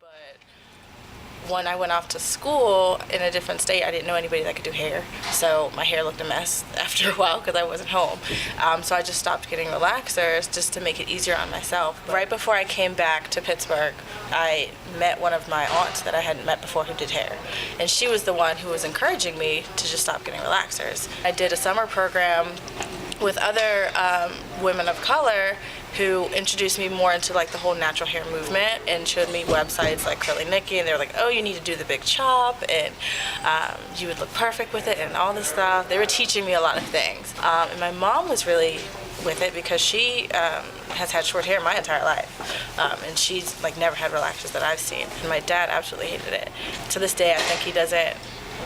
But when I went off to school in a different state, I didn't know anybody that could do hair. So my hair looked a mess after a while because I wasn't home. So I just stopped getting relaxers just to make it easier on myself. Right before I came back to Pittsburgh, I met one of my aunts that I hadn't met before who did hair. And she was the one who was encouraging me to just stop getting relaxers. I did a summer program with other women of color who introduced me more into like the whole natural hair movement and showed me websites like Curly Nikki, and they were like, oh, you need to do the big chop and you would look perfect with it and all this stuff. They were teaching me a lot of things. And my mom was really with it because she has had short hair my entire life. And she's like never had relaxers that I've seen. And my dad absolutely hated it. To this day, I think he doesn't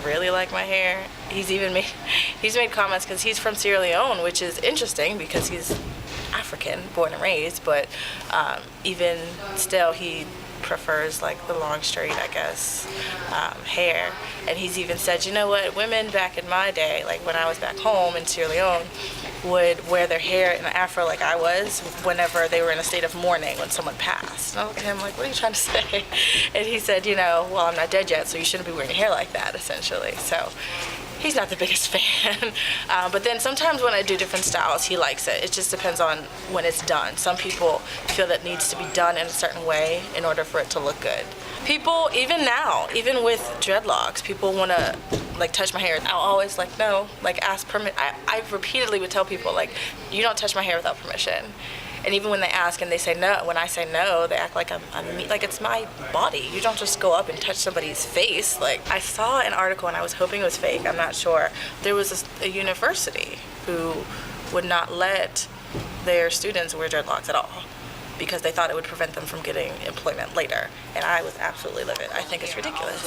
really like my hair. He's made comments because he's from Sierra Leone, which is interesting because he's African, born and raised, but even still he prefers like the long straight, I guess, hair. And he's even said, you know what, women back in my day, like when I was back home in Sierra Leone, would wear their hair in an afro like I was whenever they were in a state of mourning when someone passed. And I looked at him like, what are you trying to say? And he said, you know, well, I'm not dead yet, so you shouldn't be wearing your hair like that, essentially. So he's not the biggest fan. But then sometimes when I do different styles, he likes it. It just depends on when it's done. Some people feel that it needs to be done in a certain way in order for it to look good. People, even now, even with dreadlocks, people want to like touch my hair. I'll always like, no, like ask permit. I repeatedly would tell people like, you don't touch my hair without permission. And even when they ask and they say no, when I say no, they act like I'm like it's my body. You don't just go up and touch somebody's face. Like I saw an article and I was hoping it was fake, I'm not sure. There was a university who would not let their students wear dreadlocks at all because they thought it would prevent them from getting employment later. And I was absolutely livid. I think it's ridiculous.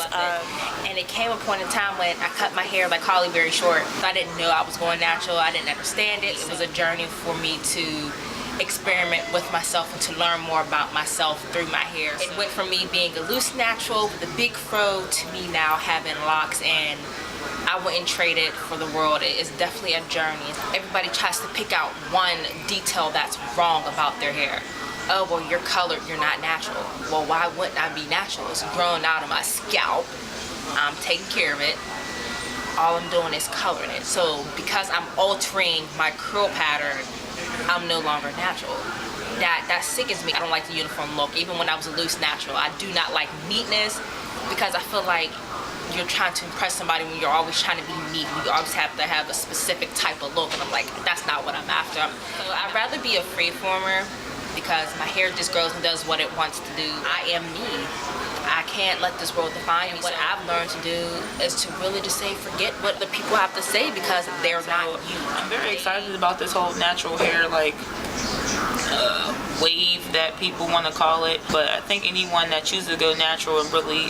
And it came a point in time when I cut my hair like Holly very short. I didn't know I was going natural. I didn't understand it. It was a journey for me to experiment with myself and to learn more about myself through my hair. It went from me being a loose natural with a big fro to me now having locks, and I wouldn't trade it for the world. It is definitely a journey. Everybody tries to pick out one detail that's wrong about their hair. Oh, well, you're colored, you're not natural. Well, why wouldn't I be natural? It's growing out of my scalp. I'm taking care of it. All I'm doing is coloring it. So because I'm altering my curl pattern, I'm no longer natural. That sickens me. I don't like the uniform look. Even when I was a loose natural, I do not like neatness because I feel like you're trying to impress somebody when you're always trying to be neat. You always have to have a specific type of look, and I'm like, that's not what I'm after. So I'd rather be a freeformer because my hair just grows and does what it wants to do. I am me. I can't let this world define me. What I've learned to do is to really just say, forget what the people have to say because they're not you. I'm very excited about this whole natural hair, like, wave that people want to call it, but I think anyone that chooses to go natural and really,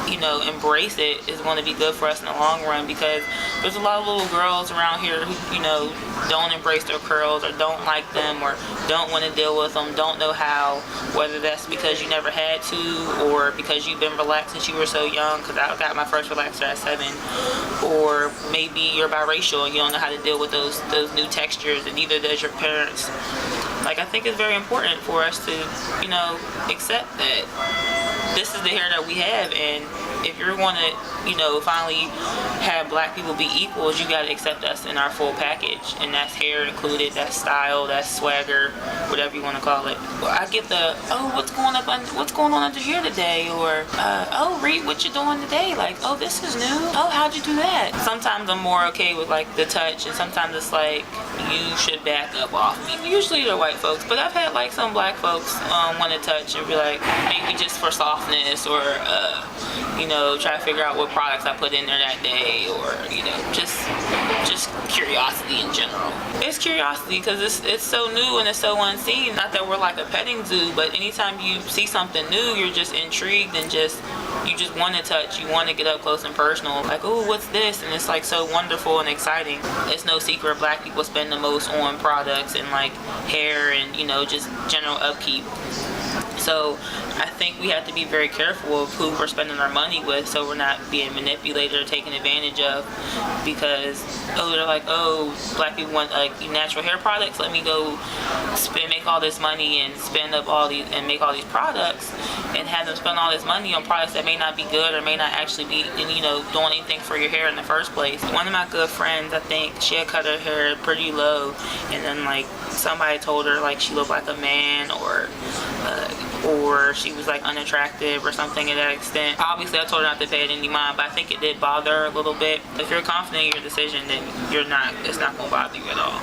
you know, embrace it is going to be good for us in the long run, because there's a lot of little girls around here who, you know, don't embrace their curls or don't like them or don't want to deal with them, don't know how, whether that's because you never had to or because you've been relaxed since you were so young, because I got my first relaxer at 7, or maybe you're biracial and you don't know how to deal with those new textures, and neither does your parents. Like, I think it's very important for us to, you know, accept that this is the hair that we have, and if you're going to, you know, finally have black people be equals, you got to accept us in our full package, and that's hair included, that's style, that's swagger, whatever you want to call it. I get the, oh, what's going on under here today, or oh, Reed, what you doing today? Like, oh, this is new. Oh, how'd you do that? Sometimes I'm more okay with like the touch, and sometimes it's like, you should back up off me. Usually they're white folks, but I've had like some black folks want to touch and be like, maybe just for softness, or you know, try to figure out what products I put in there that day, or, you know, just curiosity in general. It's curiosity because it's so new and it's so unseen. Not that we're like a petting zoo, but anytime you see something new, you're just intrigued and you just want to touch, you want to get up close and personal, like, oh, what's this? And it's like so wonderful and exciting. It's no secret black people spend the most on products and like hair and, you know, just general upkeep. So I think we have to be very careful of who we're spending our money with, so we're not being manipulated or taken advantage of, because, oh, they're like, oh, black people want like natural hair products, let me go make all this money and spend up all these and make all these products, and have them spend all this money on products that may not be good or may not actually be, you know, doing anything for your hair in the first place. One of my good friends, I think she had cut her hair pretty low, and then like somebody told her like she looked like a man, or she was like unattractive or something to that extent. Obviously I told her not to pay it any mind, but I think it did bother her a little bit. If you're confident in your decision, then it's not going to bother you at all.